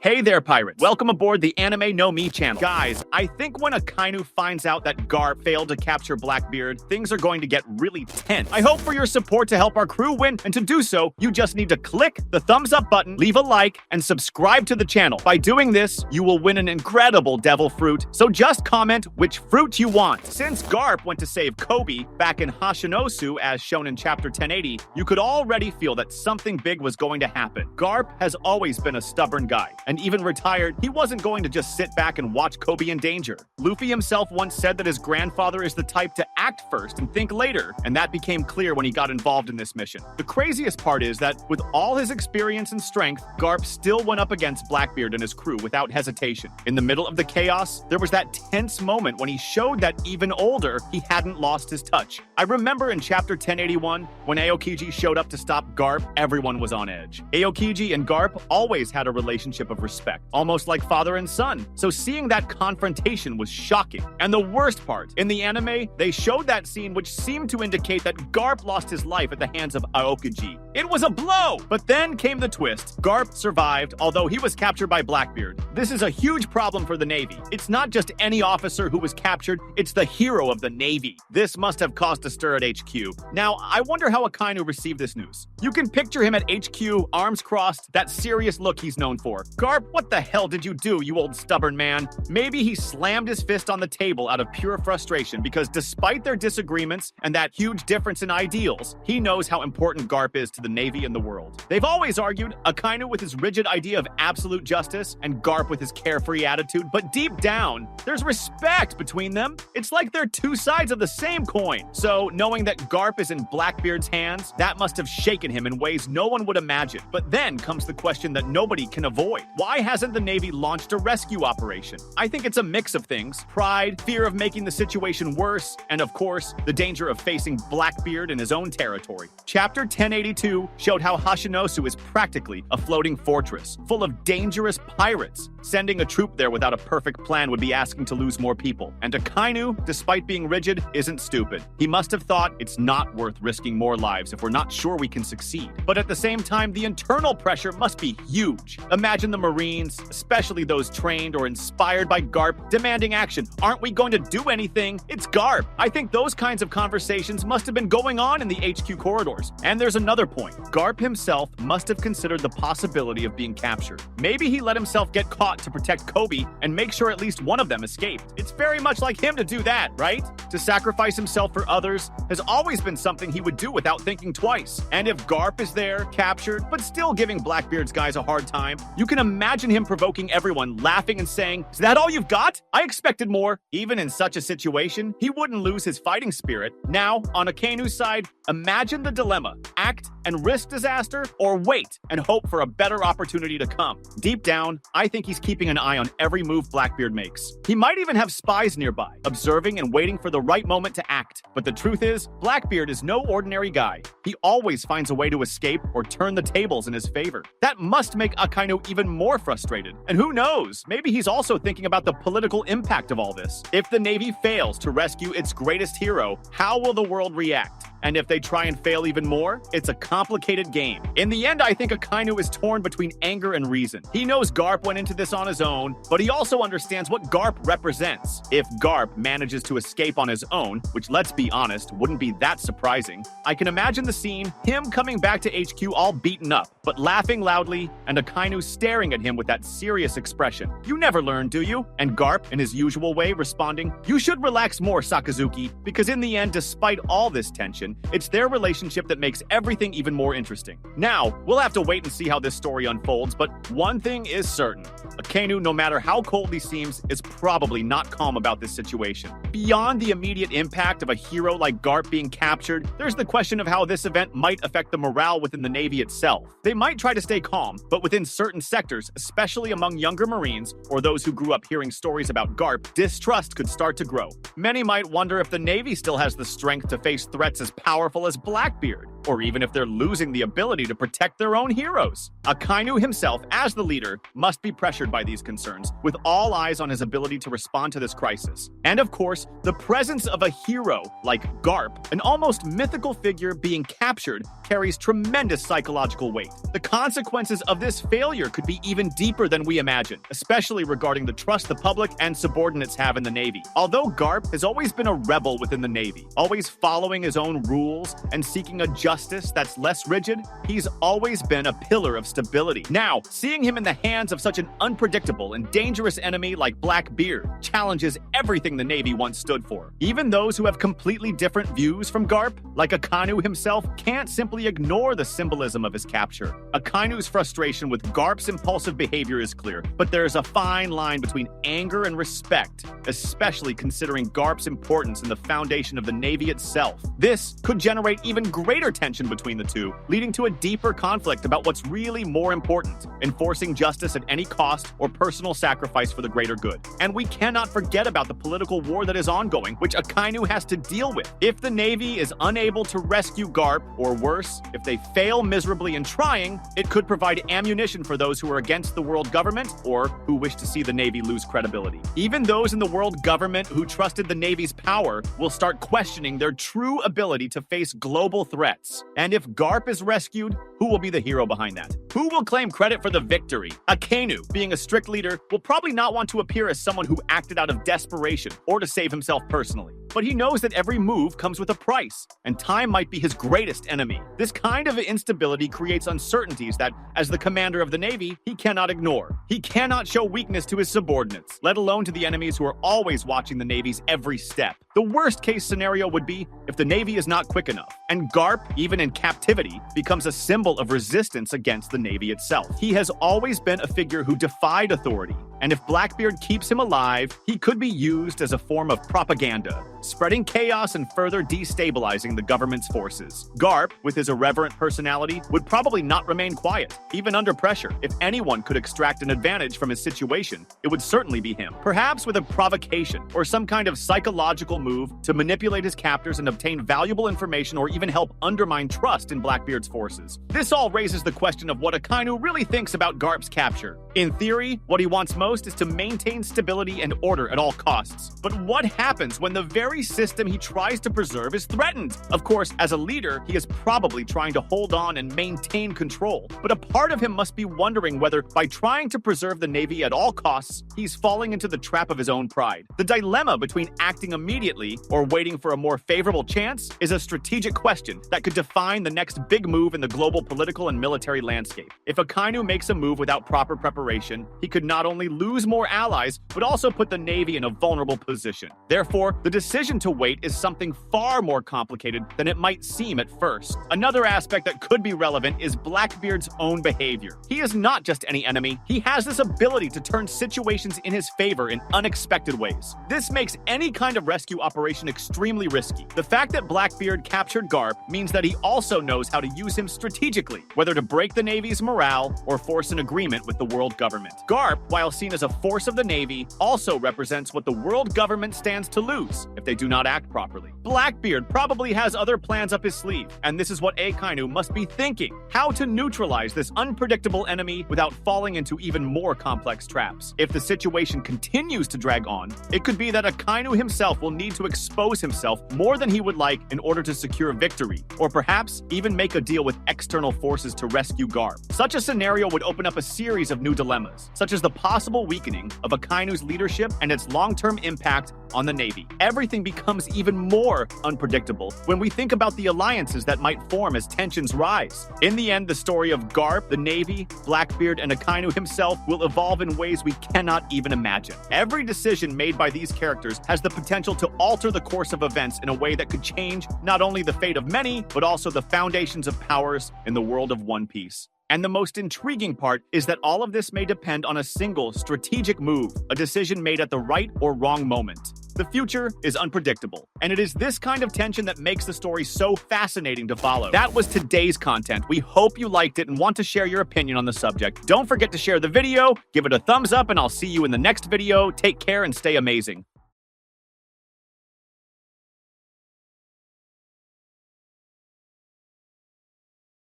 Hey there, pirates. Welcome aboard the Anime No Me channel. Guys, I think when Akainu finds out that Garp failed to capture Blackbeard, things are going to get really tense. I hope for your support to help our crew win, and to do so, you just need to click the thumbs up button, leave a like, and subscribe to the channel. By doing this, you will win an incredible devil fruit, so just comment which fruit you want. Since Garp went to save Kobe back in Hashinosu as shown in chapter 1080, you could already feel that something big was going to happen. Garp has always been a stubborn guy, and even retired, he wasn't going to just sit back and watch Kobe in danger. Luffy himself once said that his grandfather is the type to act first and think later, and that became clear when he got involved in this mission. The craziest part is that with all his experience and strength, Garp still went up against Blackbeard and his crew without hesitation. In the middle of the chaos, there was that tense moment when he showed that even older, he hadn't lost his touch. I remember in chapter 1081, when Aokiji showed up to stop Garp, everyone was on edge. Aokiji and Garp always had a relationship of respect, almost like father and son. So seeing that confrontation was shocking. And the worst part, in the anime, they showed that scene which seemed to indicate that Garp lost his life at the hands of Aokiji. It was a blow! But then came the twist. Garp survived, although he was captured by Blackbeard. This is a huge problem for the Navy. It's not just any officer who was captured, it's the hero of the Navy. This must have caused a stir at HQ. Now, I wonder how Akainu received this news. You can picture him at HQ, arms crossed, that serious look he's known for. Garp, what the hell did you do, you old stubborn man? Maybe he slammed his fist on the table out of pure frustration because despite their disagreements and that huge difference in ideals, he knows how important Garp is to the Navy and the world. They've always argued, Akainu with his rigid idea of absolute justice and Garp with his carefree attitude, but deep down, there's respect between them. It's like they're two sides of the same coin. So knowing that Garp is in Blackbeard's hands, that must have shaken him in ways no one would imagine. But then comes the question that nobody can avoid. Why hasn't the Navy launched a rescue operation? I think it's a mix of things. Pride, fear of making the situation worse, and of course, the danger of facing Blackbeard in his own territory. Chapter 1082 showed how Hashinosu is practically a floating fortress, full of dangerous pirates. Sending a troop there without a perfect plan would be asking to lose more people. And Akainu, despite being rigid, isn't stupid. He must have thought it's not worth risking more lives if we're not sure we can succeed. But at the same time, the internal pressure must be huge. Imagine the Marines, especially those trained or inspired by Garp, demanding action. Aren't we going to do anything? It's Garp. I think those kinds of conversations must have been going on in the HQ corridors. And there's another point. Garp himself must have considered the possibility of being captured. Maybe he let himself get caught to protect Kobe and make sure at least one of them escaped. It's very much like him to do that, right? To sacrifice himself for others has always been something he would do without thinking twice. And if Garp is there, captured, but still giving Blackbeard's guys a hard time, you can imagine him provoking everyone, laughing and saying, "Is that all you've got? I expected more." Even in such a situation, he wouldn't lose his fighting spirit. Now, on Akainu's side, imagine the dilemma. Act and risk disaster, or wait and hope for a better opportunity to come. Deep down, I think he's keeping an eye on every move Blackbeard makes. He might even have spies nearby, observing and waiting for the right moment to act. But the truth is, Blackbeard is no ordinary guy. He always finds a way to escape or turn the tables in his favor. That must make Akainu even more frustrated. And who knows, maybe he's also thinking about the political impact of all this. If the Navy fails to rescue its greatest hero, how will the world react? And if they try and fail even more, it's a complicated game. In the end, I think Akainu is torn between anger and reason. He knows Garp went into this on his own, but he also understands what Garp represents. If Garp manages to escape on his own, which let's be honest, wouldn't be that surprising, I can imagine the scene, him coming back to HQ all beaten up, but laughing loudly, and Akainu staring at him with that serious expression. You never learn, do you? And Garp, in his usual way, responding, "You should relax more, Sakazuki, because in the end, despite all this tension, it's their relationship that makes everything even more interesting." Now, we'll have to wait and see how this story unfolds, but one thing is certain. Akainu, no matter how cold he seems, is probably not calm about this situation. Beyond the immediate impact of a hero like Garp being captured, there's the question of how this event might affect the morale within the Navy itself. They might try to stay calm, but within certain sectors, especially among younger Marines or those who grew up hearing stories about Garp, distrust could start to grow. Many might wonder if the Navy still has the strength to face threats as powerful as Blackbeard. or even if they're losing the ability to protect their own heroes. Akainu himself, as the leader, must be pressured by these concerns, with all eyes on his ability to respond to this crisis. And of course, the presence of a hero like Garp, an almost mythical figure being captured, carries tremendous psychological weight. The consequences of this failure could be even deeper than we imagine, especially regarding the trust the public and subordinates have in the Navy. Although Garp has always been a rebel within the Navy, always following his own rules and seeking a justice that's less rigid, he's always been a pillar of stability. Now, seeing him in the hands of such an unpredictable and dangerous enemy like Blackbeard challenges everything the Navy once stood for. Even those who have completely different views from Garp, like Akainu himself, can't simply ignore the symbolism of his capture. Akainu's frustration with Garp's impulsive behavior is clear, but there is a fine line between anger and respect, especially considering Garp's importance in the foundation of the Navy itself. This could generate even greater tension between the two, leading to a deeper conflict about what's really more important, enforcing justice at any cost or personal sacrifice for the greater good. And we cannot forget about the political war that is ongoing, which Akainu has to deal with. If the Navy is unable to rescue Garp, or worse, if they fail miserably in trying, it could provide ammunition for those who are against the world government or who wish to see the Navy lose credibility. Even those in the world government who trusted the Navy's power will start questioning their true ability to face global threats. And if Garp is rescued, who will be the hero behind that? Who will claim credit for the victory? Akainu, being a strict leader, will probably not want to appear as someone who acted out of desperation or to save himself personally. But he knows that every move comes with a price, and time might be his greatest enemy. This kind of instability creates uncertainties that, as the commander of the Navy, he cannot ignore. He cannot show weakness to his subordinates, let alone to the enemies who are always watching the Navy's every step. The worst-case scenario would be if the Navy is not quick enough, and Garp, even in captivity, becomes a symbol of resistance against the Navy itself. He has always been a figure who defied authority, and if Blackbeard keeps him alive, he could be used as a form of propaganda, spreading chaos and further destabilizing the government's forces. Garp, with his irreverent personality, would probably not remain quiet, even under pressure. If anyone could extract an advantage from his situation, it would certainly be him. Perhaps with a provocation or some kind of psychological move to manipulate his captors and obtain valuable information or even help undermine trust in Blackbeard's forces. This all raises the question of what Akainu really thinks about Garp's capture. In theory, what he wants most is to maintain stability and order at all costs. But what happens when the very system he tries to preserve is threatened? Of course, as a leader, he is probably trying to hold on and maintain control. But a part of him must be wondering whether, by trying to preserve the Navy at all costs, he's falling into the trap of his own pride. The dilemma between acting immediately or waiting for a more favorable chance is a strategic question that could define the next big move in the global political and military landscape. If Akainu makes a move without proper preparation, he could not only lose more allies, but also put the Navy in a vulnerable position. Therefore, the decision to wait is something far more complicated than it might seem at first. Another aspect that could be relevant is Blackbeard's own behavior. He is not just any enemy, he has this ability to turn situations in his favor in unexpected ways. This makes any kind of rescue operation extremely risky. The fact that Blackbeard captured Garp means that he also knows how to use him strategically, whether to break the Navy's morale or force an agreement with the world government. Garp, while seen as a force of the Navy, also represents what the world government stands to lose if they do not act properly. Blackbeard probably has other plans up his sleeve, and this is what Akainu must be thinking: how to neutralize this unpredictable enemy without falling into even more complex traps. If the situation continues to drag on, it could be that Akainu himself will need to expose himself more than he would like in order to secure victory, or perhaps even make a deal with external forces to rescue Garp. Such a scenario would open up a series of new dilemmas, such as the possible weakening of Akainu's leadership and its long-term impact on the Navy. Everything becomes even more unpredictable when we think about the alliances that might form as tensions rise. In the end, the story of Garp, the Navy, Blackbeard, and Akainu himself will evolve in ways we cannot even imagine. Every decision made by these characters has the potential to alter the course of events in a way that could change not only the fate of many, but also the foundations of powers in the world of One Piece. And the most intriguing part is that all of this may depend on a single strategic move, a decision made at the right or wrong moment. The future is unpredictable, and it is this kind of tension that makes the story so fascinating to follow. That was today's content. We hope you liked it and want to share your opinion on the subject. Don't forget to share the video, give it a thumbs up, and I'll see you in the next video. Take care and stay amazing.